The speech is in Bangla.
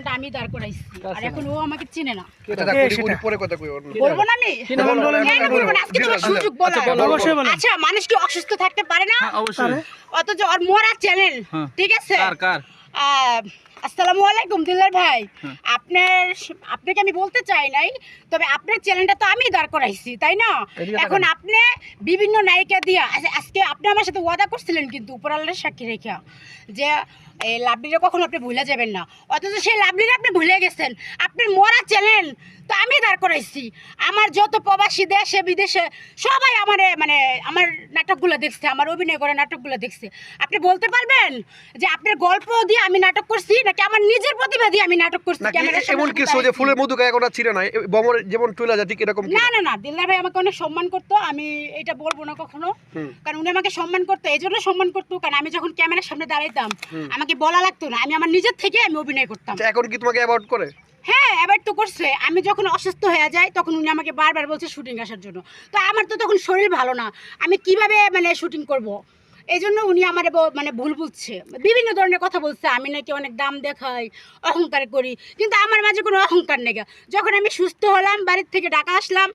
চ্যানেলটা আমি দাঁড় করাইছি আর এখন ও আমাকে চিনে না। পরে কথা কই বলবো না আমি কেন বলবো না? আজকে তোমার সুযোগ বলার। আচ্ছা মানুষ কি অসুস্থ থাকতে পারে না? অবশ্যই। অথচ ওর মোরা চ্যানেল, ঠিক আছে? কার আসসালামু আলাইকুম দিলদার ভাই। আপনাকে আমি বলতে চাই নাই, তবে আপনার চ্যানেলটা তো আমি দাঁড় করাইছি, তাই না? এখন আপনি বিভিন্ন নায়িকা দিয়া আজকে আপনি আমার সাথে ওয়াদা করছিলেন কিন্তু উপরাল্লার সাক্ষী রেখা যে এই লাভলিরা কখনো আপনি ভুলে যাবেন না, অথচ সেই লাভলিরা আপনি ভুলে গেছেন। আপনার মোরা চ্যানেল তো আমি দাঁড় করাইছি। আমার যত প্রবাসী দেশে বিদেশে সবাই আমার নাটকগুলো দেখছে, আমার অভিনয় করে নাটকগুলো দেখছে। আপনি বলতে পারবেন যে আপনার গল্প দিয়ে আমি নাটক করছি নাকি আমার নিজের প্রতিভা দিয়ে আমি নাটক করছি? এমন কিছু যে ফুলের মধু গায়ে কোনা ছিড়ে না বমর যেমন টুইলা যায় ঠিক এরকম না দিলদার ভাই আমাকে অনেক সম্মান করতো, আমি এটা বলবো না কখনো, কারণ উনি আমাকে সম্মান করতো। এই জন্য সম্মান করতো কারণ আমি যখন ক্যামেরার সামনে দাঁড়াইতাম আমাকে বলা লাগতো না, আমি আমার নিজের থেকে আমি অভিনয় করতাম। এখন কি তোমাকে অ্যাভয়েড করে? হ্যাঁ, এবার তো করছে। আমি যখন অসুস্থ হয়ে যাই তখন উনি আমাকে বারবার বলছে শুটিং আসার জন্য। তো আমার তো তখন শরীর ভালো না, আমি কিভাবে শুটিং করব? এই জন্য উনি আমার ভুল বুঝছে, বিভিন্ন ধরনের কথা বলছে। আমি নাকি অনেক দাম দেখাই, অহংকার করি, কিন্তু আমার মাঝে কোনো অহংকার নেই। যখন আমি সুস্থ হলাম, বাড়ির থেকে ঢাকা আসলাম,